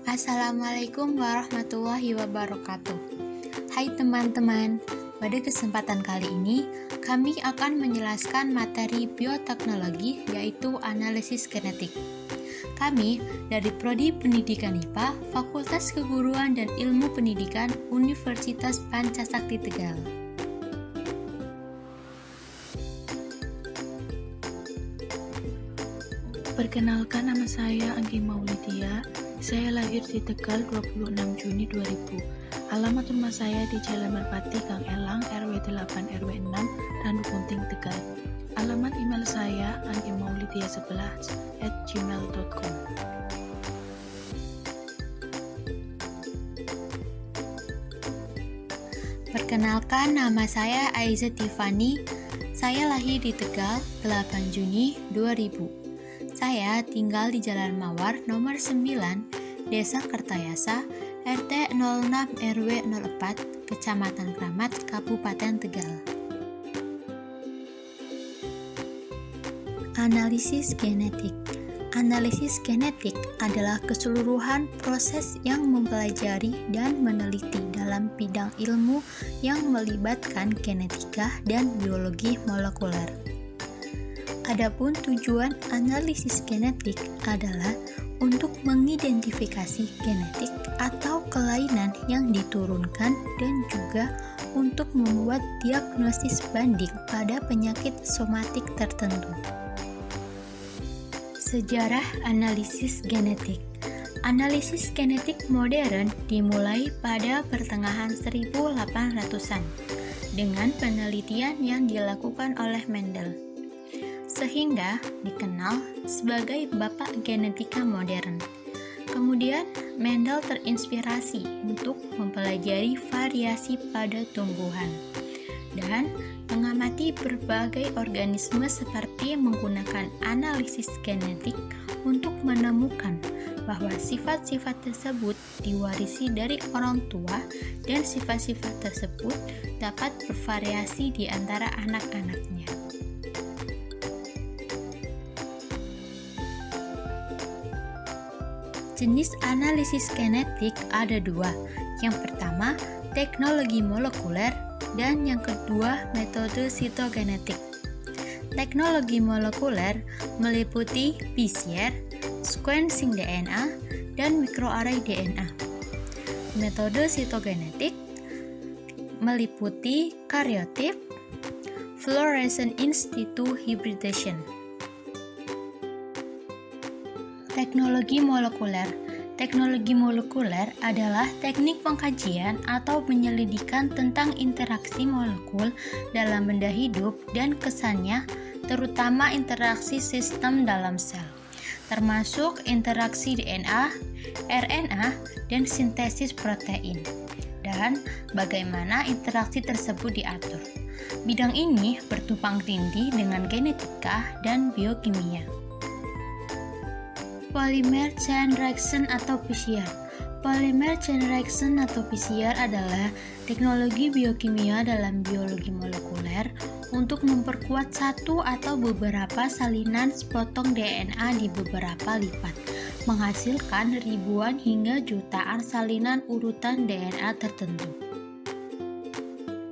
Assalamualaikum warahmatullahi wabarakatuh. Hai teman-teman, pada kesempatan kali ini kami akan menjelaskan materi bioteknologi yaitu analisis genetik. Kami dari Prodi Pendidikan IPA, Fakultas Keguruan dan Ilmu Pendidikan Universitas Pancasakti Tegal. Perkenalkan, nama saya Anggi Maulidia. Saya lahir di Tegal 26 Juni 2000. Alamat rumah saya di Jalan Merpati, Gang Elang, RW 8 RW 6, Randu Gunting, Tegal. Alamat email saya anggimaulidia11@gmail.com. Perkenalkan, nama saya Aiza Tiffany. Saya lahir di Tegal 8 Juni 2000. Saya tinggal di Jalan Mawar nomor 9, Desa Kertayasa, RT 06 RW 04, Kecamatan Kramat, Kabupaten Tegal. Analisis genetik. Analisis genetik adalah keseluruhan proses yang mempelajari dan meneliti dalam bidang ilmu yang melibatkan genetika dan biologi molekuler. Adapun tujuan analisis genetik adalah untuk mengidentifikasi genetik atau kelainan yang diturunkan dan juga untuk membuat diagnosis banding pada penyakit somatik tertentu. Sejarah analisis genetik. Analisis genetik modern dimulai pada pertengahan 1800-an dengan penelitian yang dilakukan oleh Mendel, sehingga dikenal sebagai bapak genetika modern. Kemudian, Mendel terinspirasi untuk mempelajari variasi pada tumbuhan dan mengamati berbagai organisme seperti menggunakan analisis genetik untuk menemukan bahwa sifat-sifat tersebut diwarisi dari orang tua dan sifat-sifat tersebut dapat bervariasi di antara anak-anaknya. Jenis analisis genetik ada dua. Yang pertama, teknologi molekuler, dan yang kedua, metode sitogenetik. Teknologi molekuler meliputi PCR, sequencing DNA, dan microarray DNA. Metode sitogenetik meliputi karyotip, fluorescence in situ hybridization. Teknologi molekuler. Teknologi molekuler adalah teknik pengkajian atau penyelidikan tentang interaksi molekul dalam benda hidup dan kesannya, terutama interaksi sistem dalam sel, termasuk interaksi DNA, RNA, dan sintesis protein, dan bagaimana interaksi tersebut diatur. Bidang ini bertumpang tindih dengan genetika dan biokimia. Polymer chain reaction atau PCR. Polymer chain reaction atau PCR adalah teknologi biokimia dalam biologi molekuler untuk memperkuat satu atau beberapa salinan sepotong DNA di beberapa lipat, menghasilkan ribuan hingga jutaan salinan urutan DNA tertentu.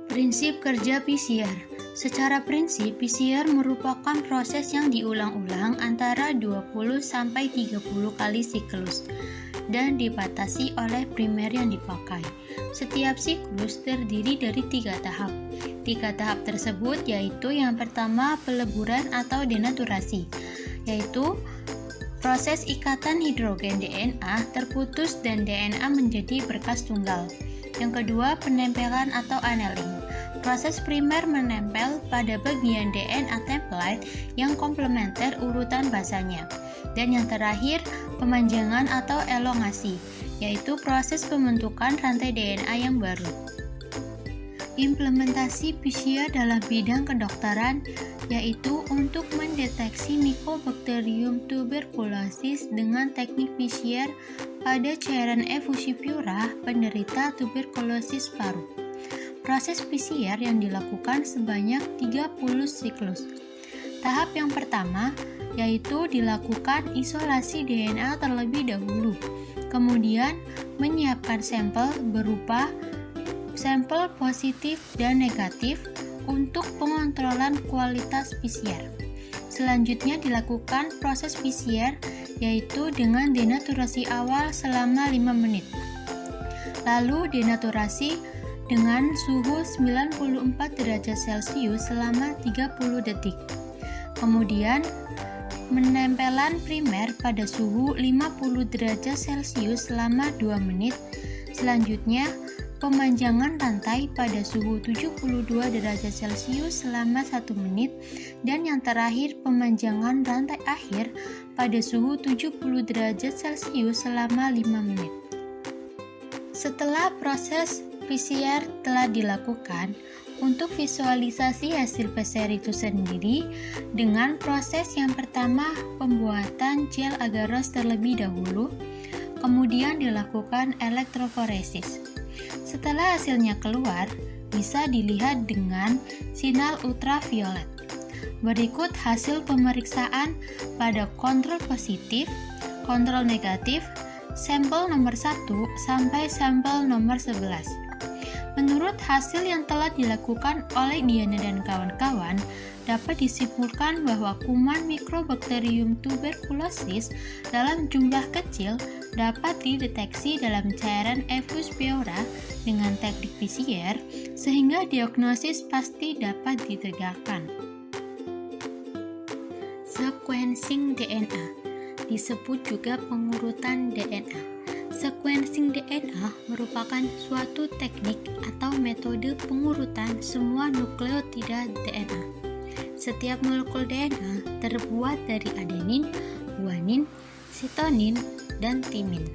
Prinsip kerja PCR. Secara prinsip, PCR merupakan proses yang diulang-ulang antara 20-30 kali siklus dan dibatasi oleh primer yang dipakai. Setiap siklus terdiri dari 3 tahap. 3 tahap tersebut yaitu yang pertama peleburan atau denaturasi, yaitu proses ikatan hidrogen DNA terputus dan DNA menjadi berkas tunggal. Yang kedua, penempelan atau annealing. Proses primer menempel pada bagian DNA template yang komplementer urutan basanya. Dan yang terakhir, pemanjangan atau elongasi, yaitu proses pembentukan rantai DNA yang baru. Implementasi PCR dalam bidang kedokteran yaitu untuk mendeteksi Mycobacterium tuberculosis dengan teknik PCR pada cairan efusi pura penderita tuberkulosis paru. Proses PCR yang dilakukan sebanyak 30 siklus. Tahap yang pertama, yaitu dilakukan isolasi DNA terlebih dahulu, kemudian menyiapkan sampel berupa sampel positif dan negatif untuk pengontrolan kualitas PCR. Selanjutnya dilakukan proses PCR yaitu dengan denaturasi awal selama 5 menit. Lalu denaturasi dengan suhu 94 derajat Celcius selama 30 detik. Kemudian penempelan primer pada suhu 50 derajat Celcius selama 2 menit. Selanjutnya pemanjangan rantai pada suhu 72 derajat Celcius selama 1 menit, dan yang terakhir pemanjangan rantai akhir pada suhu 70 derajat Celcius selama 5 menit. Setelah proses PCR telah dilakukan, untuk visualisasi hasil PCR itu sendiri, dengan proses yang pertama pembuatan gel agar-ros terlebih dahulu, kemudian dilakukan elektroforesis. Setelah hasilnya keluar, bisa dilihat dengan sinar ultraviolet. Berikut hasil pemeriksaan pada kontrol positif, kontrol negatif, sampel nomor 1 sampai sampel nomor 11. Menurut hasil yang telah dilakukan oleh Diana dan kawan-kawan, dapat disimpulkan bahwa kuman Mycobacterium tuberculosis dalam jumlah kecil dapat dideteksi dalam cairan Effus pleura dengan teknik PCR, sehingga diagnosis pasti dapat ditegakkan. Sequencing DNA disebut juga pengurutan DNA. Sequencing DNA merupakan suatu teknik atau metode pengurutan semua nukleotida DNA. Setiap molekul DNA terbuat dari adenin, guanin, sitonin, dan timin.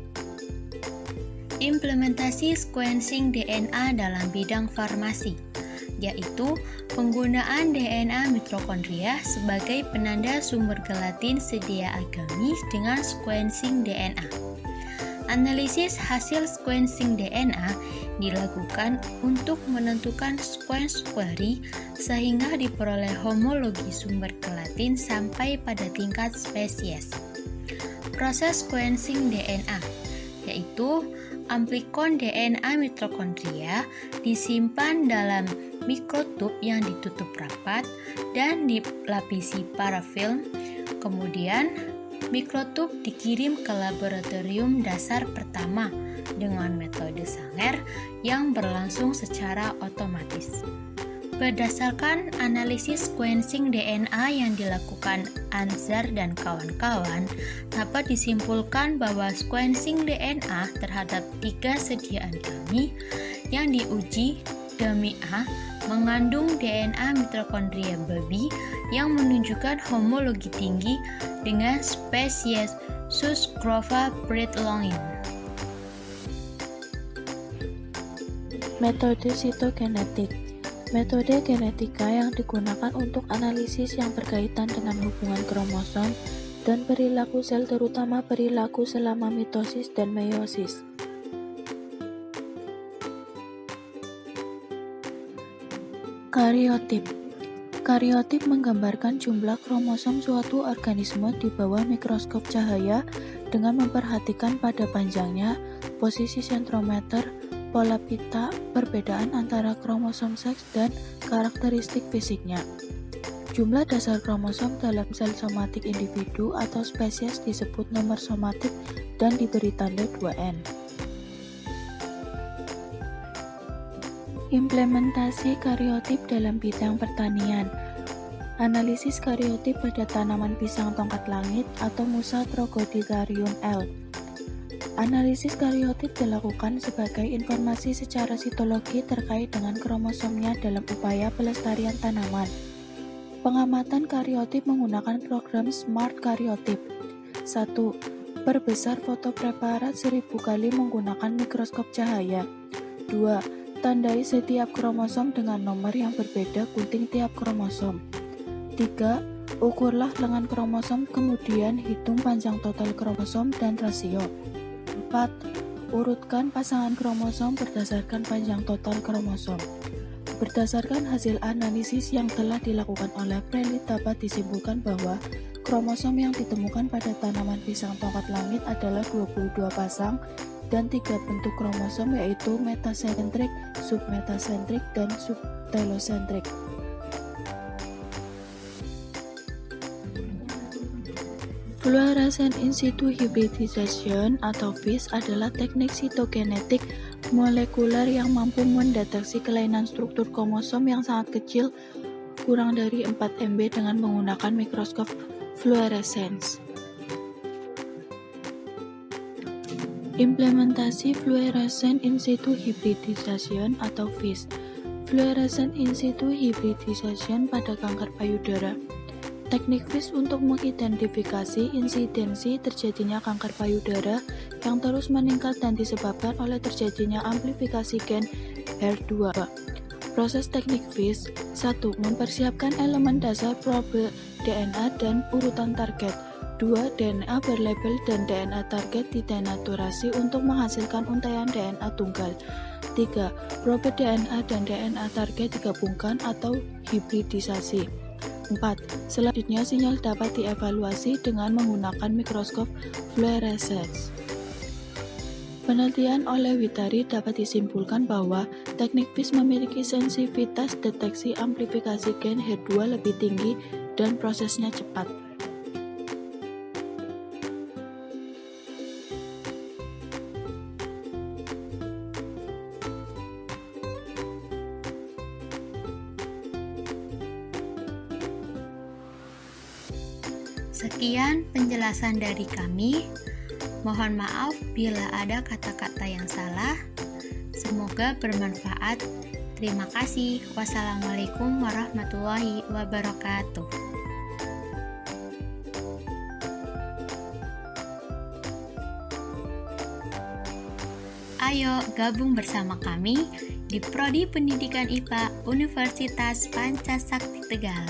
Implementasi sequencing DNA dalam bidang farmasi, yaitu penggunaan DNA mitokondria sebagai penanda sumber gelatin sedia agami dengan sequencing DNA. Analisis hasil sequencing DNA dilakukan untuk menentukan sequence query sehingga diperoleh homologi sumber gelatin sampai pada tingkat spesies. Proses sequencing DNA, yaitu amplikon DNA mitokondria disimpan dalam mikrotub yang ditutup rapat dan dilapisi parafilm. Kemudian mikrotub dikirim ke laboratorium dasar pertama dengan metode Sanger yang berlangsung secara otomatis. Berdasarkan analisis sequencing DNA yang dilakukan Anzar dan kawan-kawan, dapat disimpulkan bahwa sequencing DNA terhadap 3 sediaan kami yang diuji demi A mengandung DNA mitokondria babi yang menunjukkan homologi tinggi dengan spesies Suscrova breedlongin. Metode sitogenetik. Metode genetika yang digunakan untuk analisis yang berkaitan dengan hubungan kromosom dan perilaku sel, terutama perilaku selama mitosis dan meiosis. Kariotip. Kariotip menggambarkan jumlah kromosom suatu organisme di bawah mikroskop cahaya dengan memperhatikan pada panjangnya, posisi sentrometer, pola pita, perbedaan antara kromosom seks, dan karakteristik fisiknya. Jumlah dasar kromosom dalam sel somatik individu atau spesies disebut nomor somatik dan diberi tanda 2N. Implementasi kariotip dalam bidang pertanian. Analisis kariotip pada tanaman pisang tongkat langit atau Musa Trogodendarium L. Analisis kariotip dilakukan sebagai informasi secara sitologi terkait dengan kromosomnya dalam upaya pelestarian tanaman. Pengamatan kariotip menggunakan program Smart Kariotip. 1. Perbesar foto preparat 1000 kali menggunakan mikroskop cahaya. 2. Tandai setiap kromosom dengan nomor yang berbeda gunting tiap kromosom. 3. Ukurlah lengan kromosom, kemudian hitung panjang total kromosom dan rasio. 4. Urutkan pasangan kromosom berdasarkan panjang total kromosom. Berdasarkan hasil analisis yang telah dilakukan oleh Prelit, dapat disimpulkan bahwa Kromosom yang ditemukan pada tanaman pisang tongkat langit adalah 22 pasang dan 3 bentuk kromosom yaitu metasentrik, submetasentrik, dan subtelosentrik. Fluorescent in situ hybridization atau FISH adalah teknik sitogenetik molekuler yang mampu mendeteksi kelainan struktur kromosom yang sangat kecil kurang dari 4 MB dengan menggunakan mikroskop fluorescence. Implementasi fluorescent in situ hybridization atau FISH. Fluorescent in situ hybridization pada kanker payudara. Teknik FISH untuk mengidentifikasi insidensi terjadinya kanker payudara yang terus meningkat dan disebabkan oleh terjadinya amplifikasi gen HER2. Proses teknik FISH: 1. Mempersiapkan elemen dasar probe DNA dan urutan target. 2. DNA berlabel dan DNA target didenaturasi untuk menghasilkan untaian DNA tunggal. 3. Probe DNA dan DNA target digabungkan atau hibridisasi. 4. Selanjutnya sinyal dapat dievaluasi dengan menggunakan mikroskop fluorescence. Penelitian oleh Witari dapat disimpulkan bahwa teknik FISH memiliki sensitivitas deteksi amplifikasi gen HER2 lebih tinggi dan prosesnya cepat. Sekian penjelasan dari kami. Mohon maaf bila ada kata-kata yang salah. Semoga bermanfaat. Terima kasih. Wassalamualaikum warahmatullahi wabarakatuh. Ayo gabung bersama kami di Prodi Pendidikan IPA Universitas Pancasakti Tegal.